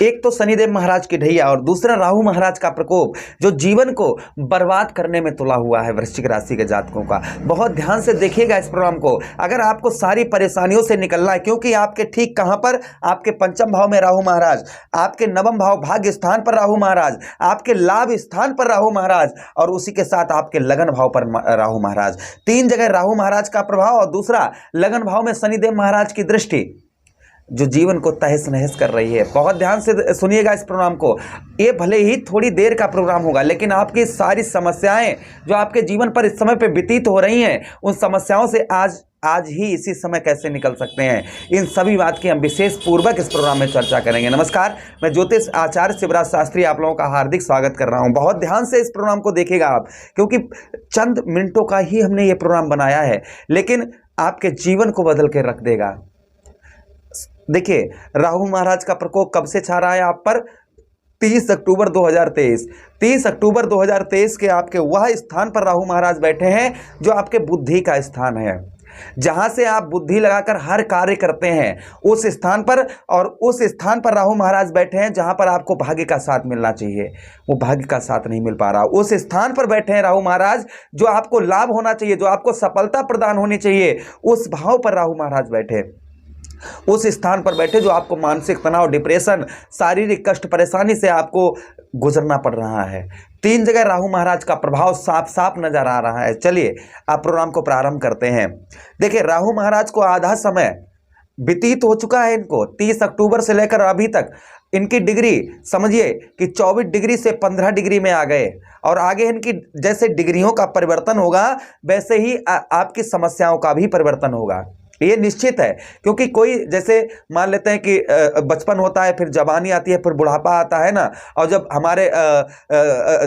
एक तो शनिदेव महाराज की ढैया और दूसरा राहु महाराज का प्रकोप जो जीवन को बर्बाद करने में तुला हुआ है वृश्चिक राशि के जातकों का। बहुत ध्यान से देखिएगा इस प्रोग्राम को, अगर आपको सारी परेशानियों से निकलना है, क्योंकि आपके ठीक कहां पर, आपके पंचम भाव में राहु महाराज, आपके नवम भाव भाग्य स्थान पर राहु महाराज, आपके लाभ स्थान पर राहु महाराज और उसी के साथ आपके लगन भाव पर राहु महाराज। तीन जगह राहु महाराज का प्रभाव और दूसरा लगन भाव में शनिदेव महाराज की दृष्टि जो जीवन को तहस नहस कर रही है। बहुत ध्यान से सुनिएगा इस प्रोग्राम को। ये भले ही थोड़ी देर का प्रोग्राम होगा, लेकिन आपकी सारी समस्याएं जो आपके जीवन पर इस समय पे व्यतीत हो रही हैं, उन समस्याओं से आज ही इसी समय कैसे निकल सकते हैं, इन सभी बात की हम विशेष पूर्वक इस प्रोग्राम में चर्चा करेंगे। नमस्कार, मैं ज्योतिष आचार्य शिवराज शास्त्री आप लोगों का हार्दिक स्वागत कर रहा हूं। बहुत ध्यान से इस प्रोग्राम को देखिएगा आप, क्योंकि चंद मिनटों का ही हमने ये प्रोग्राम बनाया है, लेकिन आपके जीवन को बदल के रख देगा। देखिए, राहु महाराज का प्रकोप कब से छा रहा है आप पर? 30 अक्टूबर 2023। 30 अक्टूबर 2023 के आपके वह स्थान पर राहु महाराज बैठे हैं जो आपके बुद्धि का स्थान है, जहां से आप बुद्धि लगाकर हर कार्य करते हैं, उस स्थान पर। और उस स्थान पर राहु महाराज बैठे हैं जहां पर आपको भाग्य का साथ मिलना चाहिए, वो भाग्य का साथ नहीं मिल पा रहा। उस स्थान पर बैठे हैं राहु महाराज जो आपको लाभ होना चाहिए, जो आपको सफलता प्रदान होनी चाहिए, उस भाव पर राहु महाराज बैठे, उस स्थान पर बैठे जो आपको मानसिक तनाव, डिप्रेशन, शारीरिक कष्ट, परेशानी से आपको गुजरना पड़ रहा है। तीन जगह राहु महाराज का प्रभाव साफ साफ नजर आ रहा है। चलिए आप प्रोग्राम को प्रारंभ करते हैं। देखिए, राहु महाराज को आधा समय व्यतीत हो चुका है। इनको 30 अक्टूबर से लेकर अभी तक इनकी डिग्री समझिए कि 24 डिग्री से 15 डिग्री में आ गए, और आगे इनकी जैसे डिग्रियों का परिवर्तन होगा वैसे ही आपकी समस्याओं का भी परिवर्तन होगा, ये निश्चित है। क्योंकि कोई जैसे मान लेते हैं कि बचपन होता है, फिर जवानी आती है, फिर बुढ़ापा आता है ना। और जब हमारे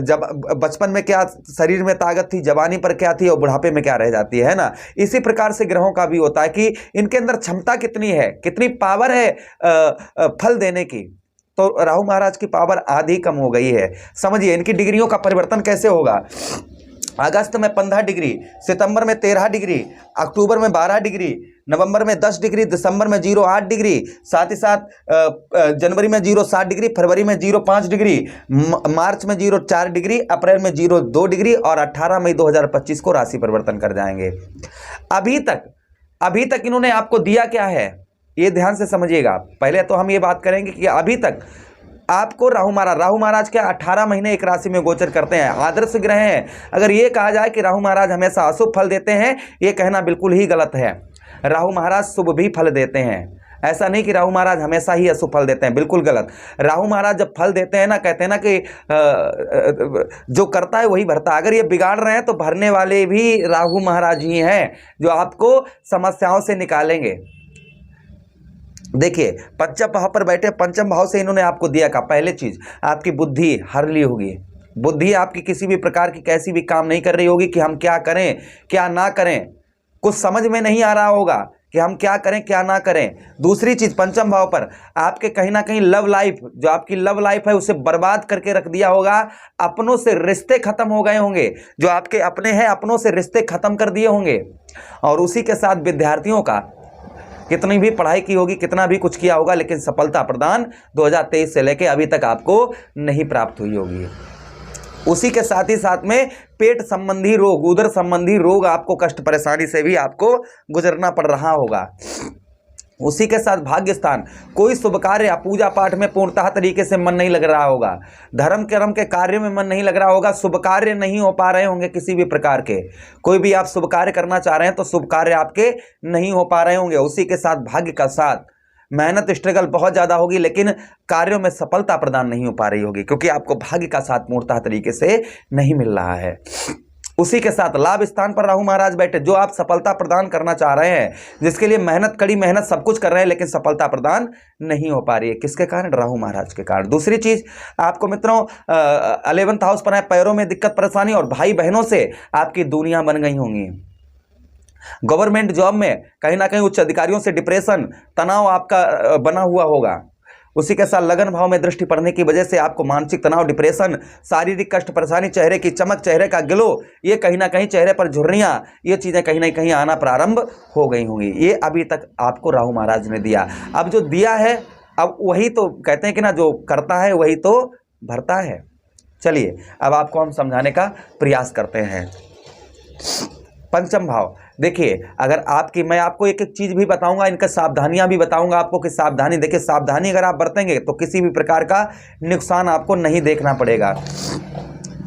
जब बचपन में क्या शरीर में ताकत थी, जवानी पर क्या थी और बुढ़ापे में क्या रह जाती है ना। इसी प्रकार से ग्रहों का भी होता है कि इनके अंदर क्षमता कितनी है, कितनी पावर है फल देने की। तो राहु महाराज की पावर आधी कम हो गई है। समझिए इनकी डिग्रियों का परिवर्तन कैसे होगा। अगस्त में 15 डिग्री, सितंबर में 13 डिग्री, अक्टूबर में 12 डिग्री, नवंबर में 10 डिग्री, दिसंबर में 0.8 डिग्री, साथ ही साथ जनवरी में 0.7 डिग्री, फरवरी में 0.5 डिग्री, मार्च में 0.4 डिग्री, अप्रैल में 0.2 डिग्री और 18 मई 2025 को राशि परिवर्तन कर जाएंगे। अभी तक इन्होंने आपको दिया क्या है, ये ध्यान से समझिएगा। पहले तो हम ये बात करेंगे कि अभी तक आपको राहु महाराज के 18 महीने एक राशि में गोचर करते हैं, आदर्श ग्रह हैं। अगर ये कहा जाए कि राहु महाराज हमेशा अशुभ फल देते हैं, ये कहना बिल्कुल ही गलत है। राहु महाराज शुभ भी फल देते हैं, ऐसा नहीं कि राहु महाराज हमेशा ही अशुभ फल देते हैं, बिल्कुल गलत। राहु महाराज जब फल देते हैं ना, कहते हैं ना कि जो करता है वही भरता है। अगर ये बिगाड़ रहे हैं तो भरने वाले भी राहु महाराज ही हैं, जो आपको समस्याओं से निकालेंगे। देखिए, पंचम भाव पर बैठे, पंचम भाव से इन्होंने आपको दिया का पहले चीज, आपकी बुद्धि हर ली होगी। बुद्धि आपकी किसी भी प्रकार की कैसी भी काम नहीं कर रही होगी कि हम क्या करें क्या ना करें, कुछ समझ में नहीं आ रहा होगा कि हम क्या करें क्या ना करें। दूसरी चीज, पंचम भाव पर आपके कहीं ना कहीं लव लाइफ, जो आपकी लव लाइफ है उसे बर्बाद करके रख दिया होगा। अपनों से रिश्ते खत्म हो गए होंगे, जो आपके अपने हैं अपनों से रिश्ते खत्म कर दिए होंगे। और उसी के साथ विद्यार्थियों का कितनी भी पढ़ाई की होगी, कितना भी कुछ किया होगा, लेकिन सफलता प्रदान 2023 से लेके अभी तक आपको नहीं प्राप्त हुई होगी। उसी के साथ ही साथ में पेट संबंधी रोग, उदर संबंधी रोग, आपको कष्ट परेशानी से भी आपको गुजरना पड़ रहा होगा। उसी के साथ भाग्य स्थान, कोई शुभ कार्य या पूजा पाठ में पूर्णतः तरीके से मन नहीं लग रहा होगा, धर्म कर्म के कार्य में मन नहीं लग रहा होगा, शुभ कार्य नहीं हो पा रहे होंगे किसी भी प्रकार के। कोई भी आप शुभ कार्य करना चाह रहे हैं तो शुभ कार्य आपके नहीं हो पा रहे होंगे। उसी के साथ भाग्य का साथ, मेहनत स्ट्रगल बहुत ज़्यादा होगी, लेकिन कार्यों में सफलता प्रदान नहीं हो पा रही होगी, क्योंकि आपको भाग्य का साथ पूर्णतः तरीके से नहीं मिल रहा है। उसी के साथ लाभ स्थान पर राहु महाराज बैठे, जो आप सफलता प्रदान करना चाह रहे हैं, जिसके लिए मेहनत, कड़ी मेहनत सब कुछ कर रहे हैं, लेकिन सफलता प्रदान नहीं हो पा रही है। किसके कारण? राहु महाराज के कारण। दूसरी चीज, आपको मित्रों 11th हाउस पर है, पैरों में दिक्कत परेशानी और भाई बहनों से आपकी दूरियां बन गई होंगी। गवर्नमेंट जॉब में कहीं ना कहीं उच्च अधिकारियों से डिप्रेशन, तनाव आपका बना हुआ होगा। उसी के साथ लगन भाव में दृष्टि पड़ने की वजह से आपको मानसिक तनाव, डिप्रेशन, शारीरिक कष्ट, परेशानी, चेहरे की चमक, चेहरे का ग्लो, ये कहीं ना कहीं चेहरे पर झुर्रियां, ये चीजें कहीं ना कहीं आना प्रारंभ हो गई होंगी। ये अभी तक आपको राहु महाराज ने दिया। अब जो दिया है, अब वही तो कहते हैं कि ना, जो करता है वही तो भरता है। चलिए अब आपको हम समझाने का प्रयास करते हैं। पंचम भाव, देखिए अगर आपकी, मैं आपको एक एक चीज भी बताऊंगा, इनका सावधानियां भी बताऊंगा आपको कि सावधानी, देखिए सावधानी अगर आप बरतेंगे तो किसी भी प्रकार का नुकसान आपको नहीं देखना पड़ेगा।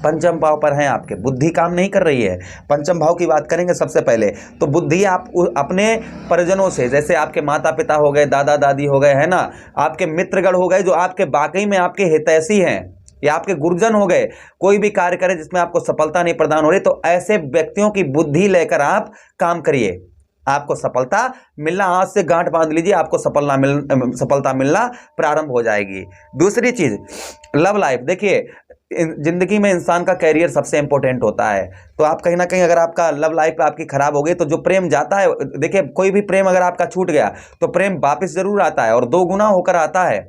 पंचम भाव पर हैं आपके, बुद्धि काम नहीं कर रही है। पंचम भाव की बात करेंगे सबसे पहले तो बुद्धि आप अपने परिजनों से, जैसे आपके माता पिता हो गए, दादा दादी हो गए, है ना, आपके मित्रगण हो गए जो आपके वाकई में आपके हितैषी हैं, या आपके गुरुजन हो गए, कोई भी कार्य करें जिसमें आपको सफलता नहीं प्रदान हो रही, तो ऐसे व्यक्तियों की बुद्धि लेकर आप काम करिए, आपको सफलता मिलना, आज से गांठ बांध लीजिए, आपको सफलता मिलना प्रारंभ हो जाएगी। दूसरी चीज, लव लाइफ, देखिए जिंदगी में इंसान का कैरियर सबसे इंपॉर्टेंट होता है, तो आप कहीं ना कहीं अगर आपका लव लाइफ आपकी खराब हो गई तो जो प्रेम जाता है, देखिए कोई भी प्रेम अगर आपका छूट गया तो प्रेम वापस जरूर आता है और दो गुना होकर आता है।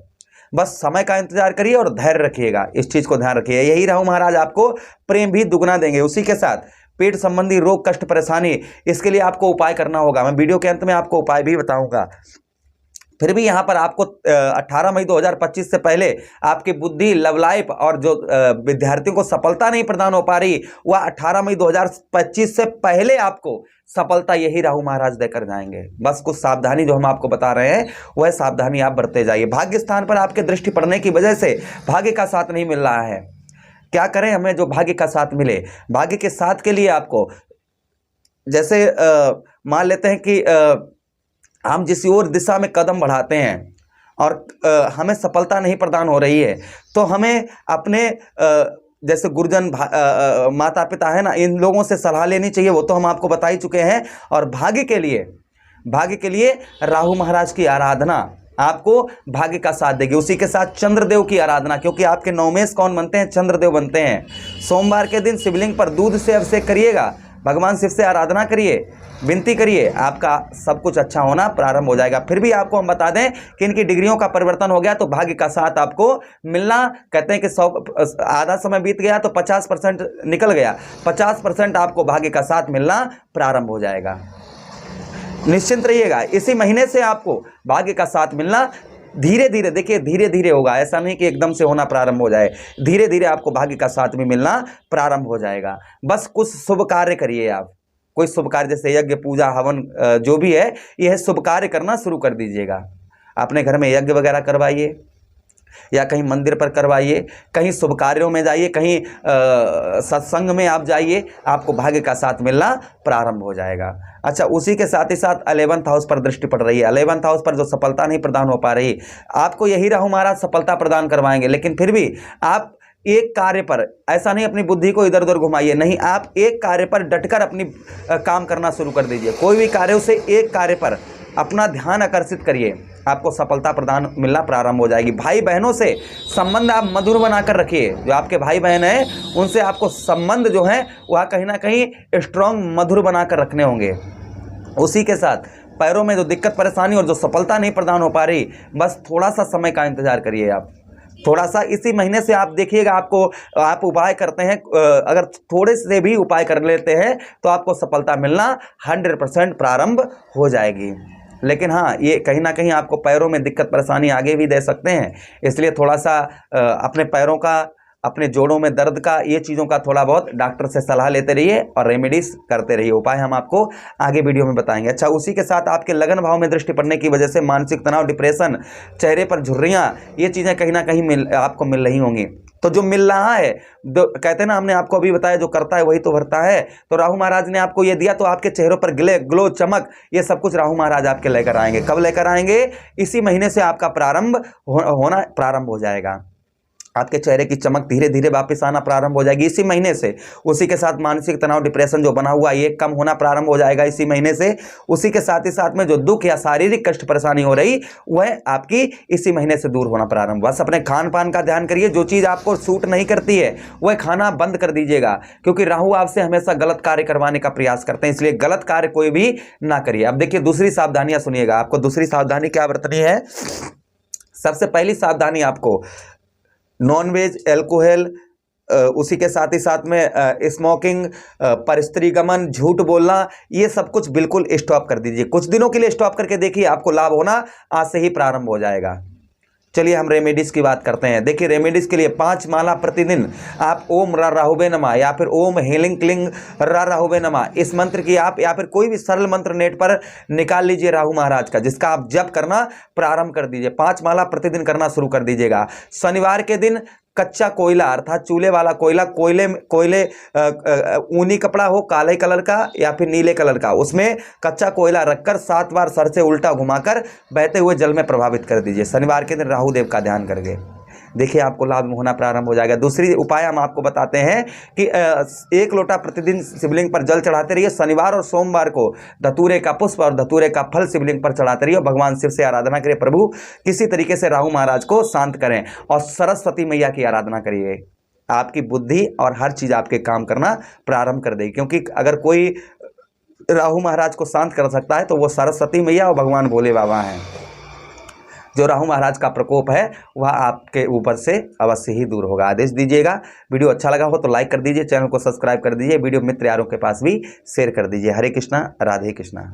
बस समय का इंतजार करिए और धैर्य रखिएगा, इस चीज को ध्यान रखिए। यही राहु महाराज आपको प्रेम भी दुगना देंगे। उसी के साथ पेट संबंधी रोग, कष्ट, परेशानी, इसके लिए आपको उपाय करना होगा। मैं वीडियो के अंत में आपको उपाय भी बताऊंगा। फिर भी यहाँ पर आपको 18 मई 2025 से पहले आपकी बुद्धि, लव लाइफ और जो विद्यार्थियों को सफलता नहीं प्रदान हो पा रही, वह 18 मई 2025 से पहले आपको सफलता यही राहु महाराज देकर जाएंगे। बस कुछ सावधानी जो हम आपको बता रहे हैं वह सावधानी आप बरते जाइए। भाग्य स्थान पर आपके दृष्टि पड़ने की वजह से भाग्य का साथ नहीं मिल रहा है। क्या करें हमें जो भाग्य का साथ मिले? भाग्य के साथ के लिए आपको, जैसे मान लेते हैं कि हम जिस ओर दिशा में कदम बढ़ाते हैं और हमें सफलता नहीं प्रदान हो रही है, तो हमें अपने जैसे गुरुजन, माता पिता है ना, इन लोगों से सलाह लेनी चाहिए, वो तो हम आपको बता ही चुके हैं। और भाग्य के लिए राहु महाराज की आराधना आपको भाग्य का साथ देगी। उसी के साथ चंद्रदेव की आराधना, क्योंकि आपके नवमेश कौन बनते हैं? चंद्रदेव बनते हैं। सोमवार के दिन शिवलिंग पर दूध से अभिषेक करिएगा, भगवान शिव से आराधना करिए, विनती करिए, आपका सब कुछ अच्छा होना प्रारंभ हो जाएगा। फिर भी आपको हम बता दें कि इनकी डिग्रियों का परिवर्तन हो गया तो भाग्य का साथ आपको मिलना, कहते हैं कि 100 आधा समय बीत गया तो 50% निकल गया, 50% आपको भाग्य का साथ मिलना प्रारंभ हो जाएगा। निश्चिंत रहिएगा, इसी महीने से आपको भाग्य का साथ मिलना धीरे धीरे, देखिए धीरे धीरे होगा, ऐसा नहीं कि एकदम से होना प्रारंभ हो जाए, धीरे धीरे आपको भाग्य का साथ भी मिलना प्रारंभ हो जाएगा। बस कुछ शुभ कार्य करिए आप, कोई शुभ कार्य जैसे यज्ञ, पूजा, हवन, जो भी है यह शुभ कार्य करना शुरू कर दीजिएगा। अपने घर में यज्ञ वगैरह करवाइए या कहीं मंदिर पर करवाइए, कहीं शुभ कार्यों में जाइए, कहीं सत्संग में आप जाइए, आपको भाग्य का साथ मिलना प्रारंभ हो जाएगा। अच्छा, उसी के साथ ही साथ 11th हाउस पर दृष्टि पड़ रही है। 11th हाउस पर जो सफलता नहीं प्रदान हो पा रही, आपको यही राहु महाराज सफलता प्रदान करवाएंगे। लेकिन फिर भी आप एक कार्य पर, ऐसा नहीं अपनी बुद्धि को इधर उधर घुमाइए, नहीं, आप एक कार्य पर डटकर अपनी काम करना शुरू कर दीजिए। कोई भी कार्य, उसे एक कार्य पर अपना ध्यान आकर्षित करिए, आपको सफलता प्रदान मिलना प्रारंभ हो जाएगी। भाई बहनों से संबंध आप मधुर बनाकर रखिए। जो आपके भाई बहन हैं उनसे आपको संबंध जो है वह कहीं ना कहीं स्ट्रांग, मधुर बनाकर रखने होंगे। उसी के साथ पैरों में जो दिक्कत परेशानी और जो सफलता नहीं प्रदान हो पा रही, बस थोड़ा सा समय का इंतजार करिए आप, थोड़ा सा। इसी महीने से आप देखिएगा, आप उपाय करते हैं, अगर थोड़े से भी उपाय कर लेते हैं तो आपको सफलता मिलना 100% प्रारंभ हो जाएगी। लेकिन हाँ, ये कहीं ना कहीं आपको पैरों में दिक्कत परेशानी आगे भी दे सकते हैं, इसलिए थोड़ा सा अपने पैरों का, अपने जोड़ों में दर्द का, ये चीज़ों का थोड़ा बहुत डॉक्टर से सलाह लेते रहिए और रेमेडीज करते रहिए। उपाय हम आपको आगे वीडियो में बताएंगे। अच्छा, उसी के साथ आपके लगन भाव में दृष्टि पड़ने की वजह से मानसिक तनाव, डिप्रेशन, चेहरे पर झुर्रियाँ, ये चीज़ें कहीं ना कहीं आपको मिल रही होंगी। तो जो मिल रहा है, कहते हैं ना, हमने आपको अभी बताया, जो करता है वही तो भरता है। तो राहु महाराज ने आपको ये दिया, तो आपके चेहरों पर ग्लो, चमक, ये सब कुछ राहु महाराज आपके लेकर आएंगे। कब लेकर आएंगे? इसी महीने से आपका होना प्रारंभ हो जाएगा। आपके चेहरे की चमक धीरे धीरे वापस आना प्रारंभ हो जाएगी इसी महीने से। उसी के साथ मानसिक तनाव, डिप्रेशन जो बना हुआ, ये कम होना प्रारंभ हो जाएगा इसी महीने से। उसी के साथ ही साथ में जो दुख या शारीरिक कष्ट परेशानी हो रही, वह आपकी इसी महीने से दूर होना प्रारंभ। बस अपने खान पान का ध्यान करिए, जो चीज़ आपको सूट नहीं करती है वह खाना बंद कर दीजिएगा, क्योंकि राहु आपसे हमेशा गलत कार्य करवाने का प्रयास करते हैं, इसलिए गलत कार्य कोई भी ना करिए। अब देखिए दूसरी सावधानियां सुनिएगा, आपको दूसरी सावधानी क्या बरतनी है? सबसे पहली सावधानी आपको नॉन वेज, एल्कोहल, उसी के साथ ही साथ में स्मोकिंग, परस्त्रीगमन, झूठ बोलना, ये सब कुछ बिल्कुल स्टॉप कर दीजिए। कुछ दिनों के लिए स्टॉप करके देखिए, आपको लाभ होना आज से ही प्रारंभ हो जाएगा। चलिए हम रेमेडीज की बात करते हैं। देखिए रेमेडीज के लिए 5 माला प्रतिदिन आप ओम रा राहुवे नमः या फिर ओम हीलिंग क्लिंग रा राहुवे नमः, इस मंत्र की आप या फिर कोई भी सरल मंत्र नेट पर निकाल लीजिए राहु महाराज का, जिसका आप जप करना प्रारंभ कर दीजिए। 5 माला प्रतिदिन करना शुरू कर दीजिएगा। शनिवार के दिन कच्चा कोयला अर्थात चूल्हे वाला कोयला, कोयले ऊनी कपड़ा हो काले कलर का या फिर नीले कलर का, उसमें कच्चा कोयला रखकर 7 बार सर से उल्टा घुमाकर बहते हुए जल में प्रभावित कर दीजिए। शनिवार के दिन राहु देव का ध्यान करके देखिए आपको लाभ होना प्रारंभ हो जाएगा। दूसरी उपाय हम आपको बताते हैं कि 1 लोटा प्रतिदिन शिवलिंग पर जल चढ़ाते रहिए। शनिवार और सोमवार को धतूरे का पुष्प और धतूरे का फल शिवलिंग पर चढ़ाते रहिए। भगवान शिव से आराधना करिए, प्रभु किसी तरीके से राहु महाराज को शांत करें और सरस्वती मैया की आराधना करिए। आपकी बुद्धि और हर चीज़ आपके काम करना प्रारंभ कर देगी, क्योंकि अगर कोई राहु महाराज को शांत कर सकता है तो वो सरस्वती मैया और भगवान भोले बाबा हैं। जो राहु महाराज का प्रकोप है वह आपके ऊपर से अवश्य ही दूर होगा। आदेश दीजिएगा। वीडियो अच्छा लगा हो तो लाइक कर दीजिए, चैनल को सब्सक्राइब कर दीजिए, वीडियो मित्र यारों के पास भी शेयर कर दीजिए। हरे कृष्णा, राधे कृष्णा।